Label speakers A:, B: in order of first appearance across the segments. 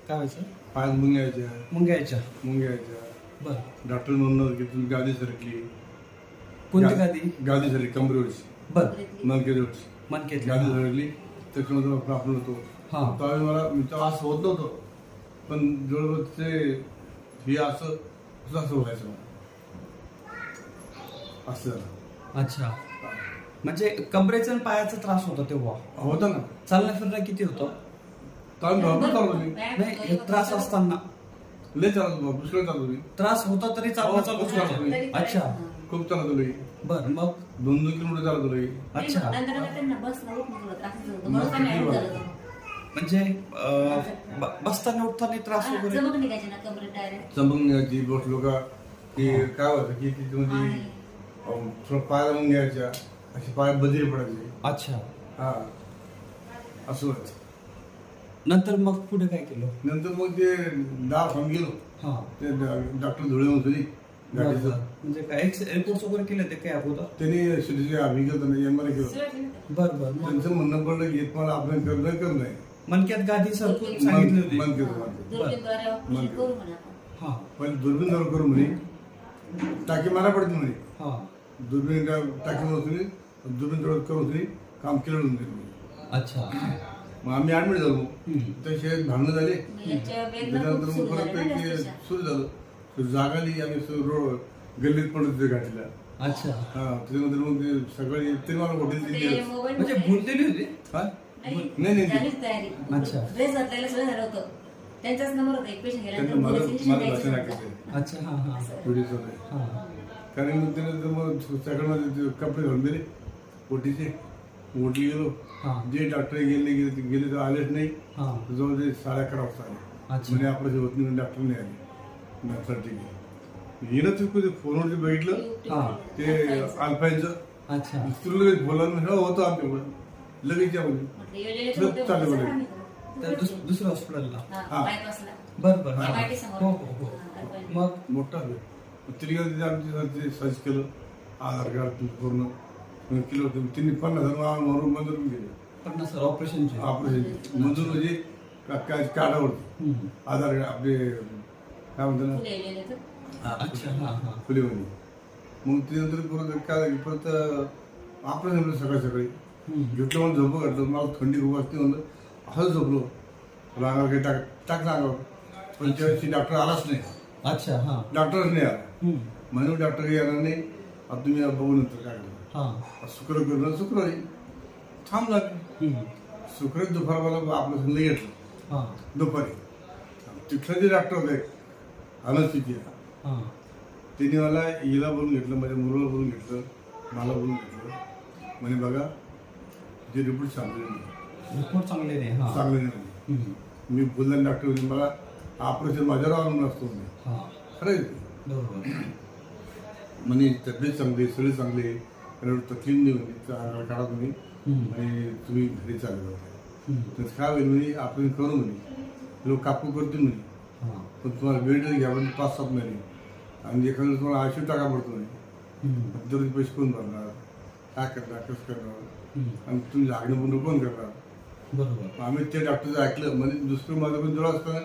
A: काय व्हायचं?
B: पायात मुंग्यायच्या
A: मुंग्याच्या.
B: बरं. डॉक्टर म्हणणार की तुम्ही गादी सरकली.
A: कोणती गादी?
B: गादी सरकली कमरेवरची.
A: बरं.
B: मनकेवरची
A: मनकेतली.
B: गादी सरकली त्याच्यामध्ये प्रॉब्लेम होतो. त्यावेळी मला असं होत नव्हतं, पण जवळजवळ ते हे असं असं व्हायचं मला. असं झालं.
A: अच्छा. म्हणजे कमरेचा आणि पायाचा त्रास होता तेव्हा?
B: होतं ना.
A: चालणं फिरणं किती होतं?
B: भरपूर चालतो मी.
A: नाही, हे त्रास असताना
B: लय चालतो, पुष्कळ चालतो मी.
A: त्रास होता तरी चालणं चालू होतं? अच्छा.
B: खूप चालतो लई.
A: बर. मग
B: 2-2 किलोमीटर चालतो लई.
A: अच्छा. म्हणजे बसताना उठताना त्रास वगैरे?
B: चमक निघायची गोष्ट लोक की काय होतं की तिच्यामध्ये थोडं पायाला मग घ्यायच्या, अशी पाय बदिरी पडायची.
A: अच्छा.
B: हा असं होतं.
A: नंतर मग पुढे काय केलं?
B: नंतर मग ते दवाखान्यात गेलो.
A: हा.
B: ते डॉक्टर धुळे होते गाडीचं.
A: म्हणजे काय रिपोर्ट वगैरे केले ते काय अगोदर?
B: त्यांनी शेतीचे आम्ही गेलो नाही, एमआरआय केलं.
A: बरं बरं.
B: त्यांचं म्हणणं पडलं की तुम्हाला आपण करणं नाही.
A: मनक्यात गादी सरकून सांगितली होती?
B: मन केलं.
A: हा.
B: पण दुर्बीन जवळ करू म्हणे, टाकी मला पडते म्हणे.
A: हा.
B: दुर्बीन टाकी होती, दुर्बीन जवळ करून होती, काम केलं होतं.
A: अच्छा.
B: मग आम्ही ऍडमिट झालो. तसे भांडणं झाले. त्याच्यानंतर मग परत ते सुरू झालं. जागाली आम्ही रोड गल्लीत पडलो तिथे गाडीला.
A: अच्छा.
B: हा. त्याच्यानंतर मग ते सगळे ते मला हॉटेल दिली.
A: म्हणजे बोललेली होती?
B: हा. नाही
A: अच्छा.
C: त्यांचाच नंबर होता. एक पेशंट
B: त्यांचं माझं भाषण ऐकायचं.
A: अच्छा. हा हा
B: व्हिडिओ
A: हा.
B: कारण मग त्यानंतर मग सगळ्यांना कपडे घालून दिले ओटीचे. ओटी गेलो. जे डॉक्टर गेले तर आलेच नाही. जवळ ते 11:30 वाजता आले. म्हणजे आपलं होत नाही, डॉक्टर नाही आले. नंतर ठीक आहे. येणं चुकू फोनवरती बघितलं ते अल्फाईनचं.
A: अच्छा.
B: तुला लगेच बोलायला होतं आमच्याकडे लगेच चालू
A: दुसऱ्या हॉस्पिटलला?
C: बर
A: बर. हो हो. मग
B: मोठा तिने आमची सर्च केलं, आधार कार्ड पूर्ण केलं होतं. तिने 50,000 मंजूर केले.
A: 50,000 ऑपरेशनचे?
B: ऑपरेशन मंजूर म्हणजे कार्डावरती आधार कार्ड आपले काय म्हणतात ना.
A: अच्छा. हा हा.
B: खुलेमध्ये. मग त्यानंतर परत काय परत ऑपरेशन सकाळी घेतलं. मला झोपं घातलं. मला थंडी खूप असते म्हणलं, असंच झोपलो. अंगावर काही टाकलं अंगावर. पण त्यावेळेस डॉक्टर आलाच नाही.
A: अच्छा. हा.
B: डॉक्टरच नाही आला. म्हणून डॉक्टर काही येणार नाही, आता तुम्ही बघू नंतर काय करतो. शुक्रवारी थांब लागले. शुक्रवारी दुपार मला आपलं संध्या घेतलं. दुपारी तिथलं जे डॉक्टर होते अनस्थितीया, त्यांनी मला हिला बोलून घेतलं, माझ्या मुलाला बोलून घेतलं, मला बोलून घेतलं. म्हणजे बघा जे रिपोर्ट चांगले नाही. चांगले नाही. मी बोलला डॉक्टर मला ऑपरेशन माझ्यावर अवलंबून असतो. खरं म्हणजे तब्येत चांगली, सगळे चांगले, तकलीफ नाही होती. काढा तुम्ही आणि तुम्ही घरी चालले होते. काय होईल म्हणजे आपण करू म्हणे, लोक कापू करतील म्हणे, पण तुम्हाला वेळ घ्या म्हणजे 5-7 महिने. आणि एखादं तुम्हाला आयशीयू टाका पडतो म्हणे. दर पैसे कोण भरणार, काय करणार, कसं करणार, आणि तुम्ही लागणं बंद कोण करणार.
A: बरोबर.
B: आम्ही त्या डॉक्टरचं ऐकलं. म्हणजे दुसरं माझं पण जवळ असताना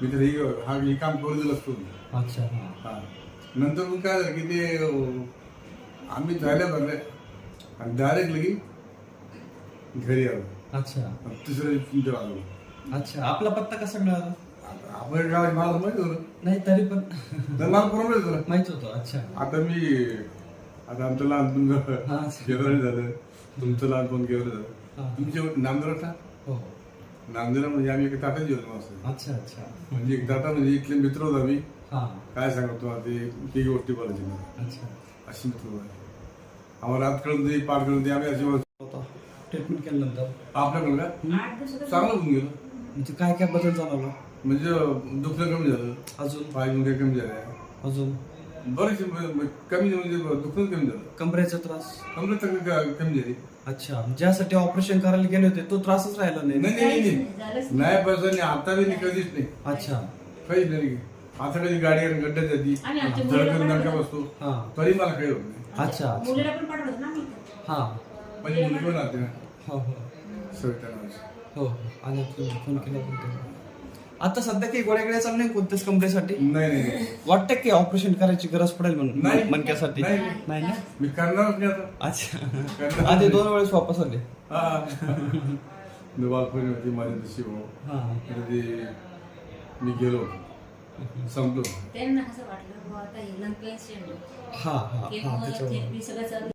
B: मी तर हे काम करू दिलं असतो.
A: अच्छा.
B: हा. नंतर मग काय झालं की ते आम्ही जायला झालं आणि डायरेक्ट लगी घरी आलो.
A: अच्छा.
B: तिसऱ्या दिवशी आलो.
A: अच्छा. आपला पत्ता कसा मिळाला?
B: आपल्या गावात मला माहिती होतं.
A: नाही तरी पण
B: मला प्रॉब्लेम होतं,
A: माहित होतं. अच्छा.
B: आता आमचं लहानपण गेवराई झालं, तुमचं लहानपण गेवराई झालं. तुमचे नामदेव ना.
A: हो.
B: नामदेव म्हणजे आम्ही एक ताटा जेवलो असं.
A: अच्छा. अच्छा.
B: म्हणजे एक ताटा म्हणजे इथले मित्र होता आम्ही. काय सांगतो ते काही गोष्टी बोलायची नाही.
A: अच्छा.
B: अशी मित्र होता. आम्हाला रात कळून दे, पार कळून दे, आम्ही अशी
A: होता. ट्रीटमेंट केल्यानंतर
B: आपल्याकडं काय चांगलं होऊन गेलं.
A: म्हणजे काय काय बदल जाणवला?
B: म्हणजे दुखणं कमी झालं.
A: अजून
B: पाय मुंग्या कमी झाल्या.
A: अजून
B: बरेचसे कमी म्हणजे दुखणं कमी झालं.
A: कमरेचा त्रास
B: कमरेत कमी झाली.
A: अच्छा. ज्यासाठी ऑपरेशन करायला गेले होते तो त्रासच राहिला नाही?
B: नाही पैसा नाही, आता बी कधीच नाही.
A: अच्छा.
B: काहीच नाही. आता कधी गाडी गड्ड्यात जाती, दणका बसतो, तरी मला काही होत नाही.
A: अच्छा. हा.
B: म्हणजे मुलगी राहते ना.
A: हो हो.
B: सविता नावाची.
A: हो. आणि फोन केला पण आता सध्या काही गोळ्या चालू नाही कोणत्याच कंपनीसाठी?
B: नाही
A: वाटतं की ऑपरेशन करायची गरज पडेल म्हणून
B: नाही.
A: मणक्यासाठी?
B: नाही.
A: नाही ना?
B: मी करणारच नाही आता.
A: अच्छा आधी 2 वेळेस वापस आले.
B: बालपणी होती माझ्या दिवशी भाऊ ते मी गेलो संपलो.
C: त्यांना असं वाटलं बुवा आता हे लंग पेशंट
A: हा हा हा त्याच्यावर
C: सगळं चालू